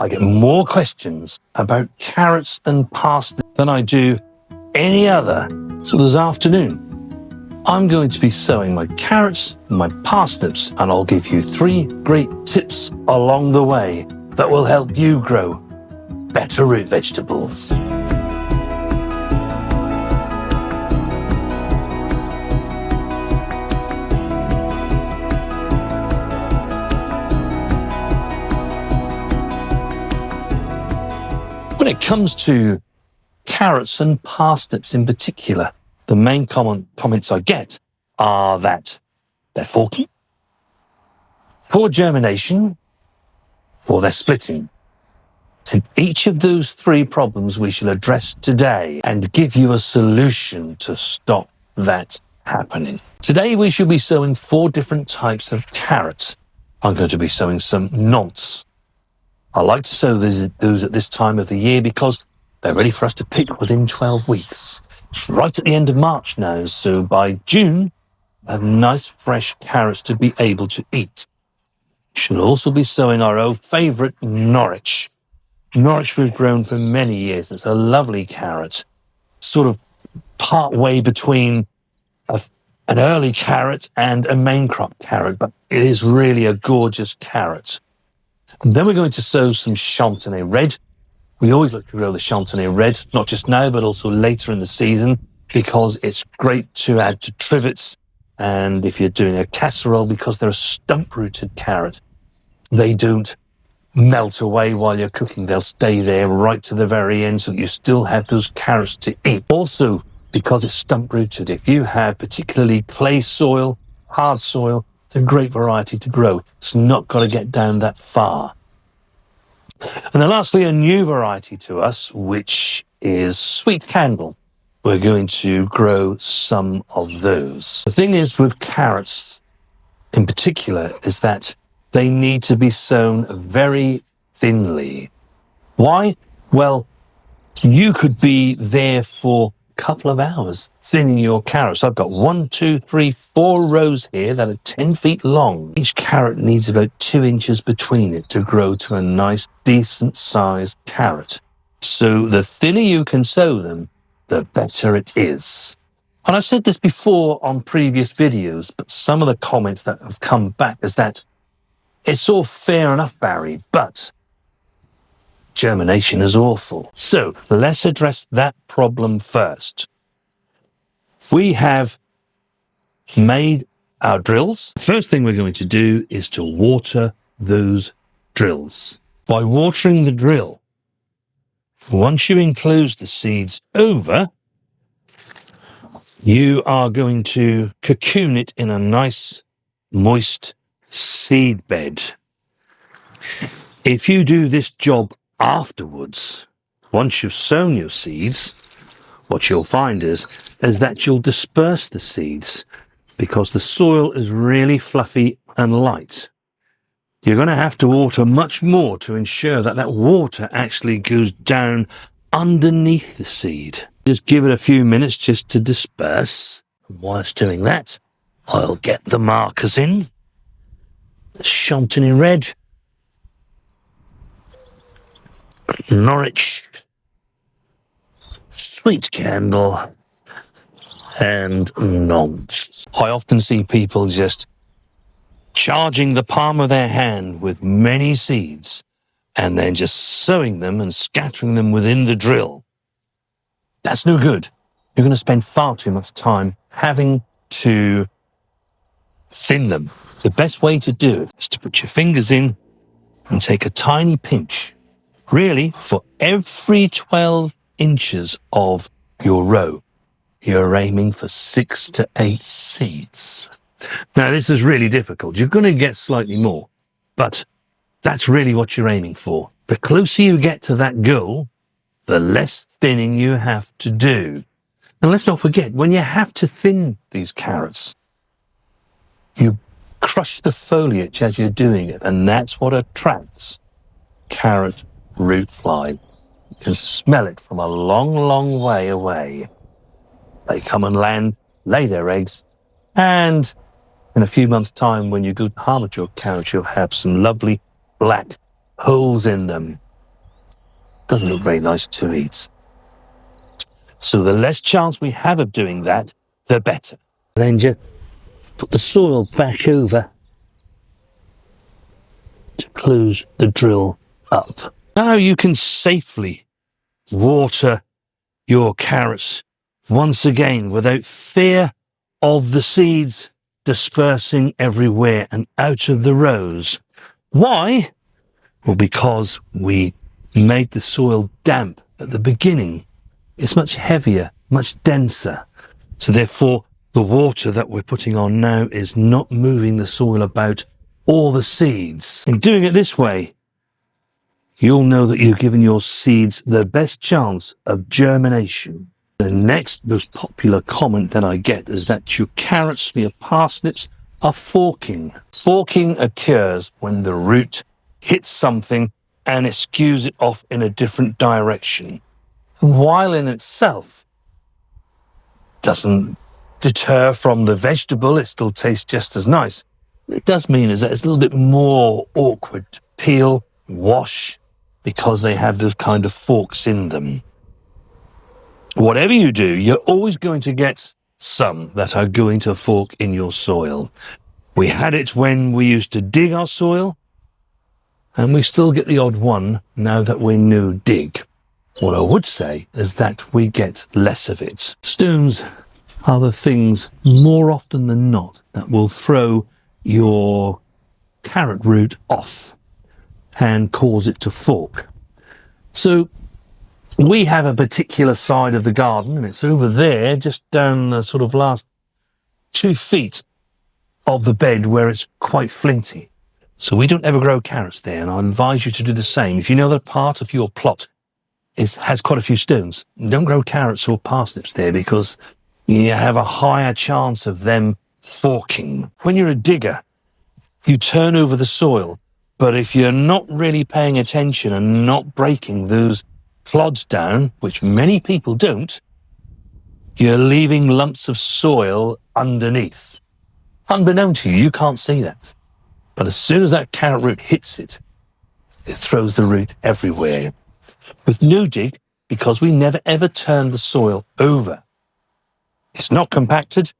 I get more questions about carrots and parsnips than I do any other. So this afternoon, I'm going to be sowing my carrots and my parsnips, and I'll give you 3 great tips along the way that will help you grow better root vegetables. When it comes to carrots and parsnips in particular, the main comments I get are that they're forky, poor germination, or they're splitting. And each of those 3 problems we shall address today and give you a solution to stop that happening. Today we shall be sowing 4 different types of carrots. I'm going to be sowing some nonce. I like to sow those at this time of the year because they're ready for us to pick within 12 weeks. It's right at the end of March now, so by June, I have nice fresh carrots to be able to eat. We should also be sowing our old favourite Norwich. Norwich we've grown for many years. It's a lovely carrot, sort of part way between an early carrot and a main crop carrot, but it is really a gorgeous carrot. And then we're going to sow some Chantenay Red. We always look to grow the Chantenay Red, not just now, but also later in the season, because it's great to add to trivets. And if you're doing a casserole, because they're a stump-rooted carrot, they don't melt away while you're cooking. They'll stay there right to the very end so that you still have those carrots to eat. Also, because it's stump-rooted, if you have particularly clay soil, hard soil, it's a great variety to grow. It's not got to get down that far. And then lastly, a new variety to us, which is sweet candle. We're going to grow some of those. The thing is with carrots in particular is that they need to be sown very thinly. Why? Well, you could be there for couple of hours thinning your carrots. I've got 1, 2, 3, 4 rows here that are 10 feet long. Each carrot needs about 2 inches between it to grow to a nice, decent sized carrot. So the thinner you can sow them, the better it is. And I've said this before on previous videos, but some of the comments that have come back is that it's all fair enough, Barry, but germination is awful. So let's address that problem first. We have made our drills. The first thing we're going to do is to water those drills. By watering the drill, once you enclose the seeds over, you are going to cocoon it in a nice, moist seed bed. If you do this job afterwards, once you've sown your seeds, what you'll find is that you'll disperse the seeds because the soil is really fluffy and light. You're going to have to water much more to ensure that that water actually goes down underneath the seed. Just give it a few minutes just to disperse. And while it's doing that, I'll get the markers in. The Chantenay Red, Norwich, Sweet Candle, and nonce. I often see people just charging the palm of their hand with many seeds and then just sowing them and scattering them within the drill. That's no good. You're going to spend far too much time having to thin them. The best way to do it is to put your fingers in and take a tiny pinch. Really, for every 12 inches of your row, you're aiming for 6 to 8 seeds. Now, this is really difficult. You're going to get slightly more, but that's really what you're aiming for. The closer you get to that goal, the less thinning you have to do. And let's not forget, when you have to thin these carrots, you crush the foliage as you're doing it, and that's what attracts carrot root fly. You can smell it from a long, long way away. They come and land, lay their eggs, and in a few months' time, when you go to harvest your carrots, you'll have some lovely black holes in them. Doesn't look very nice to eat. So the less chance we have of doing that, the better. Then just put the soil back over to close the drill up. Now you can safely water your carrots once again without fear of the seeds dispersing everywhere and out of the rows. Why? Well, because we made the soil damp at the beginning. It's much heavier, much denser. So therefore, the water that we're putting on now is not moving the soil about or the seeds. In doing it this way, you'll know that you've given your seeds the best chance of germination. The next most popular comment that I get is that your carrots, your parsnips, are forking. Forking occurs when the root hits something and it skews it off in a different direction. While in itself doesn't deter from the vegetable, it still tastes just as nice. What it does mean is that it's a little bit more awkward to peel, wash, because they have those kind of forks in them. Whatever you do, you're always going to get some that are going to fork in your soil. We had it when we used to dig our soil, and we still get the odd one now that we no dig. What I would say is that we get less of it. Stones are the things more often than not that will throw your carrot root off and cause it to fork. So we have a particular side of the garden, and it's over there, just down the sort of last 2 feet of the bed where it's quite flinty. So we don't ever grow carrots there, and I advise you to do the same. If you know that part of your plot has quite a few stones, don't grow carrots or parsnips there, because you have a higher chance of them forking. When you're a digger, you turn over the soil, but if you're not really paying attention and not breaking those clods down, which many people don't, you're leaving lumps of soil underneath. Unbeknown to you, you can't see that. But as soon as that carrot root hits it, it throws the root everywhere. With no dig, because we never ever turn the soil over, it's not compacted,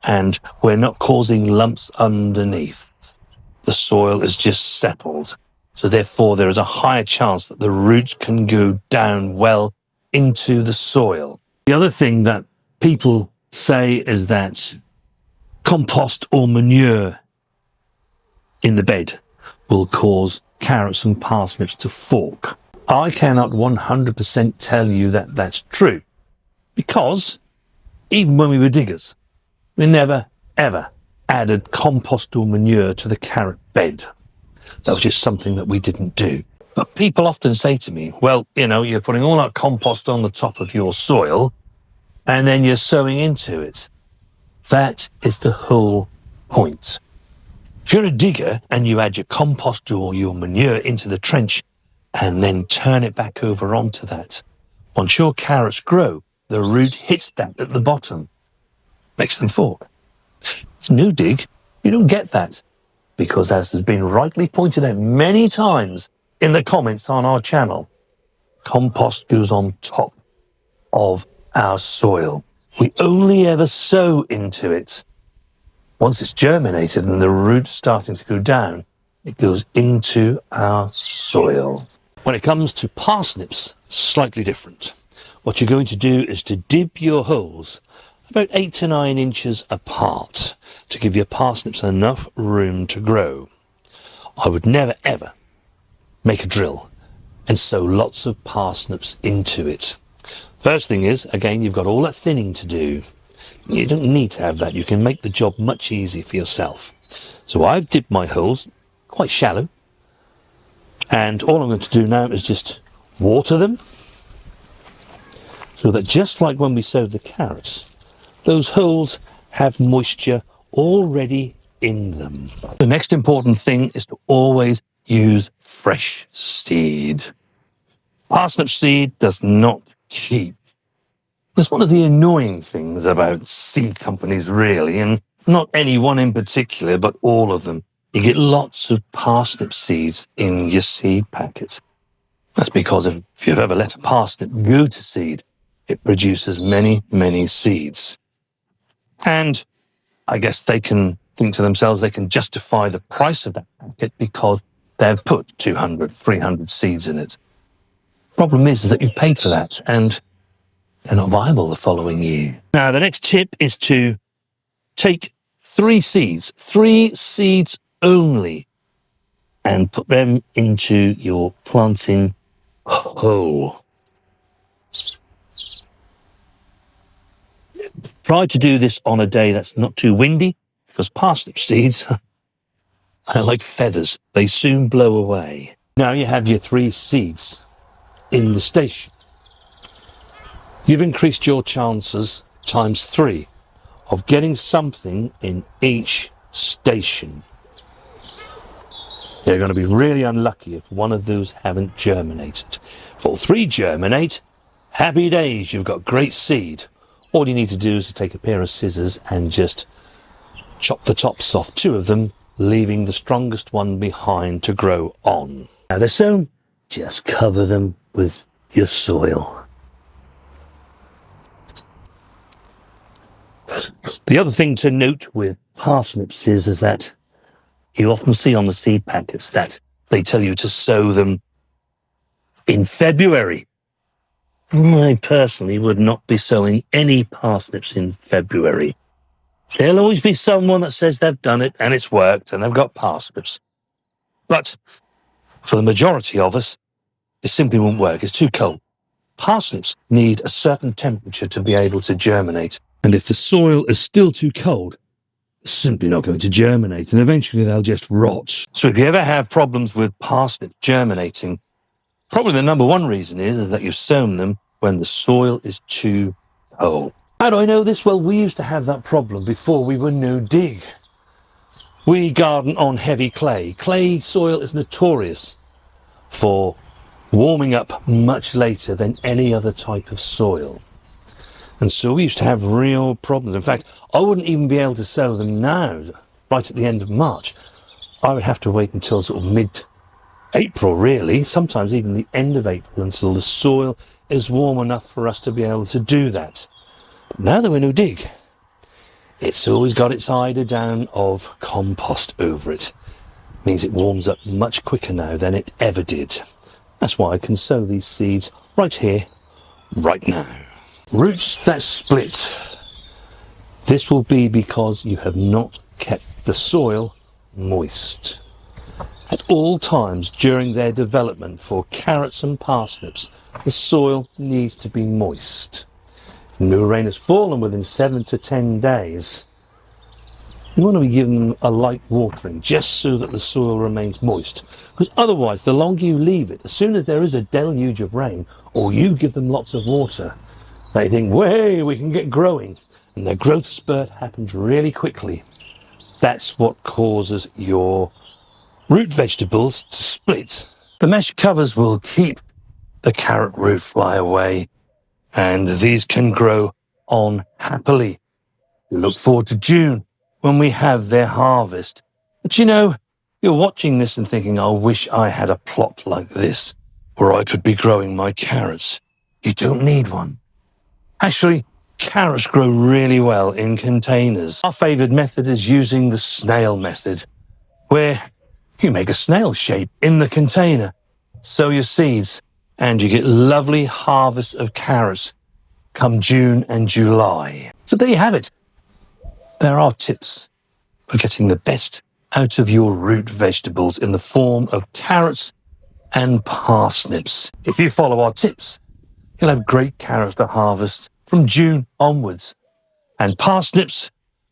and we're not causing lumps underneath. The soil is just settled. So therefore, there is a higher chance that the roots can go down well into the soil. The other thing that people say is that compost or manure in the bed will cause carrots and parsnips to fork. I cannot 100% tell you that that's true, because even when we were diggers, we never, ever added compost or manure to the carrot bed. That was just something that we didn't do. But people often say to me, well, you know, you're putting all that compost on the top of your soil and then you're sowing into it. That is the whole point. If you're a digger and you add your compost or your manure into the trench and then turn it back over onto that, once your carrots grow, the root hits that at the bottom, makes them fork. It's no dig, you don't get that, because as has been rightly pointed out many times in the comments on our channel, compost goes on top of our soil. We only ever sow into it. Once it's germinated and the root's starting to go down, it goes into our soil. When it comes to parsnips, slightly different. What you're going to do is to dip your holes about 8 to 9 inches apart to give your parsnips enough room to grow. I would never ever make a drill and sow lots of parsnips into it. First thing is, again, you've got all that thinning to do. You don't need to have that. You can make the job much easier for yourself. So I've dipped my holes quite shallow, and all I'm going to do now is just water them, so that just like when we sowed the carrots, those holes have moisture already in them. The next important thing is to always use fresh seed. Parsnip seed does not keep. It's one of the annoying things about seed companies, really, and not any one in particular, but all of them. You get lots of parsnip seeds in your seed packet. That's because if you've ever let a parsnip go to seed, it produces many, many seeds. And I guess they can think to themselves they can justify the price of that packet because they've put 200, 300 seeds in it. Problem is that you paid for that and they're not viable the following year. Now, the next tip is to take 3 seeds only, and put them into your planting hole. Try to do this on a day that's not too windy, because parsnip seeds are like feathers. They soon blow away. Now you have your 3 seeds in the station. You've increased your chances times 3 of getting something in each station. You're going to be really unlucky if one of those haven't germinated. If all 3 germinate, happy days, you've got great seed. All you need to do is to take a pair of scissors and just chop the tops off 2 of them, leaving the strongest one behind to grow on. Now they're sown, just cover them with your soil. The other thing to note with parsnips is that you often see on the seed packets that they tell you to sow them in February. I personally would not be sowing any parsnips in February. There'll always be someone that says they've done it and it's worked and they've got parsnips. But for the majority of us, it simply won't work. It's too cold. Parsnips need a certain temperature to be able to germinate. And if the soil is still too cold, it's simply not going to germinate, and eventually they'll just rot. So if you ever have problems with parsnips germinating, probably the number 1 reason is that you've sown them when the soil is too cold. How do I know this? Well, we used to have that problem before we were no dig. We garden on heavy clay. Clay soil is notorious for warming up much later than any other type of soil. And so we used to have real problems. In fact, I wouldn't even be able to sow them now, right at the end of March. I would have to wait until sort of mid-April, really, sometimes even the end of April, until the soil is warm enough for us to be able to do that. But now that we're no dig, it's always got its eider down of compost over it. It means it warms up much quicker now than it ever did. That's why I can sow these seeds right here, right now. Roots that split. This will be because you have not kept the soil moist. At all times during their development for carrots and parsnips, the soil needs to be moist. If no rain has fallen within 7 to 10 days, you want to be giving them a light watering just so that the soil remains moist. Because otherwise, the longer you leave it, as soon as there is a deluge of rain, or you give them lots of water, they think, way, we can get growing. And their growth spurt happens really quickly. That's what causes your root vegetables to split. The mesh covers will keep the carrot root fly away, and these can grow on happily. We look forward to June when we have their harvest. But you know, you're watching this and thinking, I wish I had a plot like this where I could be growing my carrots. You don't need one. Actually, carrots grow really well in containers. Our favoured method is using the snail method, where you make a snail shape in the container, sow your seeds, and you get lovely harvests of carrots come June and July. So there you have it. There are tips for getting the best out of your root vegetables in the form of carrots and parsnips. If you follow our tips, you'll have great carrots to harvest from June onwards. And parsnips,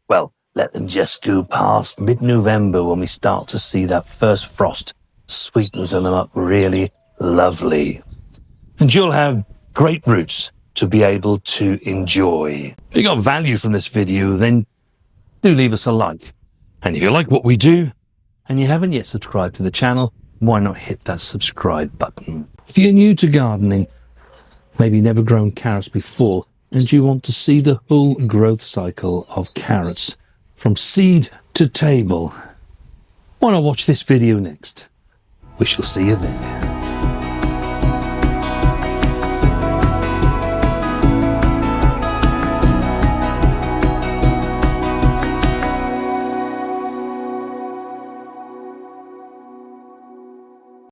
well, let them just go past mid-November when we start to see that first frost sweetens them up really lovely. And you'll have great roots to be able to enjoy. If you got value from this video, then do leave us a like. And if you like what we do and you haven't yet subscribed to the channel, why not hit that subscribe button? If you're new to gardening, maybe never grown carrots before, and you want to see the whole growth cycle of carrots from seed to table, why not watch this video next? We shall see you then.